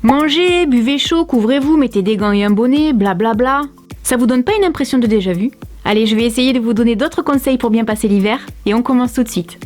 Mangez, buvez chaud, couvrez-vous, mettez des gants et un bonnet, blablabla. Ça vous donne pas une impression de déjà vu? Allez, je vais essayer de vous donner d'autres conseils pour bien passer l'hiver et on commence tout de suite.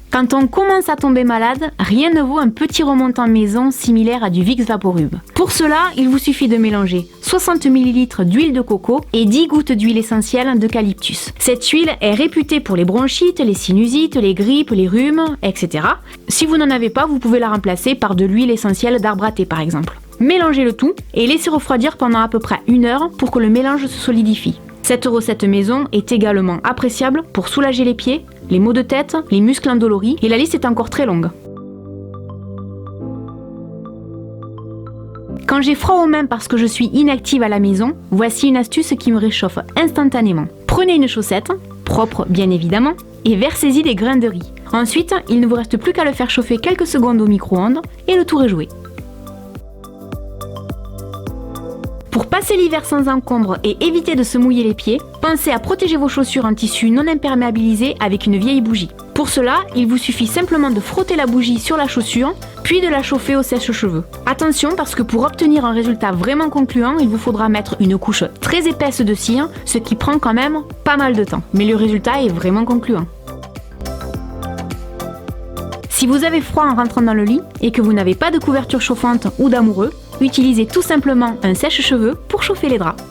Quand on commence à tomber malade, rien ne vaut un petit remontant maison similaire à du Vicks Vaporub. Pour cela, il vous suffit de mélanger 60 ml d'huile de coco et 10 gouttes d'huile essentielle d'eucalyptus. Cette huile est réputée pour les bronchites, les sinusites, les grippes, les rhumes, etc. Si vous n'en avez pas, vous pouvez la remplacer par de l'huile essentielle d'arbre à thé par exemple. Mélangez le tout et laissez refroidir pendant à peu près 1 heure pour que le mélange se solidifie. Cette recette maison est également appréciable pour soulager les pieds, les maux de tête, les muscles endoloris et la liste est encore très longue. Quand j'ai froid aux mains parce que je suis inactive à la maison, voici une astuce qui me réchauffe instantanément. Prenez une chaussette, propre bien évidemment, et versez-y des grains de riz. Ensuite, il ne vous reste plus qu'à le faire chauffer quelques secondes au micro-ondes et le tour est joué. Pour passer l'hiver sans encombre et éviter de se mouiller les pieds, pensez à protéger vos chaussures en tissu non imperméabilisé avec une vieille bougie. Pour cela, il vous suffit simplement de frotter la bougie sur la chaussure, puis de la chauffer au sèche-cheveux. Attention parce que pour obtenir un résultat vraiment concluant, il vous faudra mettre une couche très épaisse de cire, ce qui prend quand même pas mal de temps. Mais le résultat est vraiment concluant. Si vous avez froid en rentrant dans le lit et que vous n'avez pas de couverture chauffante ou d'amoureux, utilisez tout simplement un sèche-cheveux pour chauffer les draps.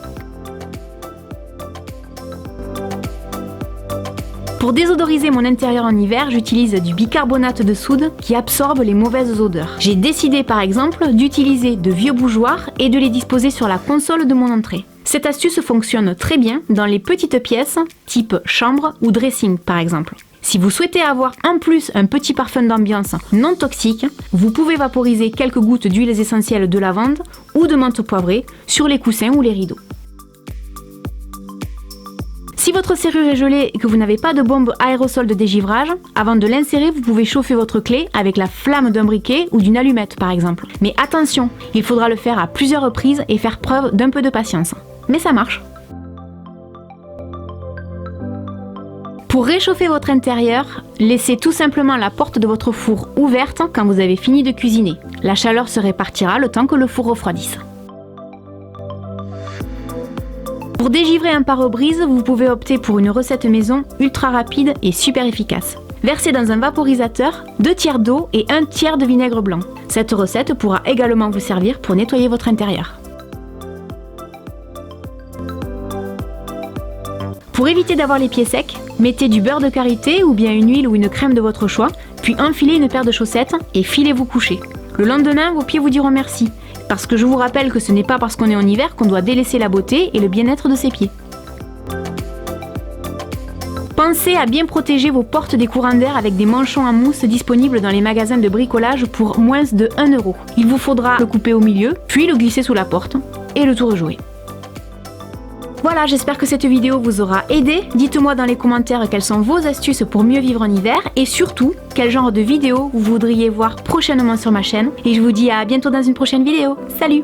Pour désodoriser mon intérieur en hiver, j'utilise du bicarbonate de soude qui absorbe les mauvaises odeurs. J'ai décidé par exemple d'utiliser de vieux bougeoirs et de les disposer sur la console de mon entrée. Cette astuce fonctionne très bien dans les petites pièces type chambre ou dressing par exemple. Si vous souhaitez avoir en plus un petit parfum d'ambiance non toxique, vous pouvez vaporiser quelques gouttes d'huiles essentielles de lavande ou de menthe poivrée sur les coussins ou les rideaux. Si votre serrure est gelée et que vous n'avez pas de bombe aérosol de dégivrage, avant de l'insérer, vous pouvez chauffer votre clé avec la flamme d'un briquet ou d'une allumette par exemple. Mais attention, il faudra le faire à plusieurs reprises et faire preuve d'un peu de patience. Mais ça marche. Pour réchauffer votre intérieur, laissez tout simplement la porte de votre four ouverte quand vous avez fini de cuisiner. La chaleur se répartira le temps que le four refroidisse. Pour dégivrer un pare-brise, vous pouvez opter pour une recette maison ultra rapide et super efficace. Versez dans un vaporisateur 2 tiers d'eau et 1 tiers de vinaigre blanc. Cette recette pourra également vous servir pour nettoyer votre intérieur. Pour éviter d'avoir les pieds secs, mettez du beurre de karité ou bien une huile ou une crème de votre choix, puis enfilez une paire de chaussettes et filez vous coucher. Le lendemain, vos pieds vous diront merci, parce que je vous rappelle que ce n'est pas parce qu'on est en hiver qu'on doit délaisser la beauté et le bien-être de ses pieds. Pensez à bien protéger vos portes des courants d'air avec des manchons en mousse disponibles dans les magasins de bricolage pour moins de 1 €. Il vous faudra le couper au milieu, puis le glisser sous la porte, et le tour est joué. Voilà, j'espère que cette vidéo vous aura aidé. Dites-moi dans les commentaires quelles sont vos astuces pour mieux vivre en hiver et surtout, quel genre de vidéo vous voudriez voir prochainement sur ma chaîne. Et je vous dis à bientôt dans une prochaine vidéo. Salut!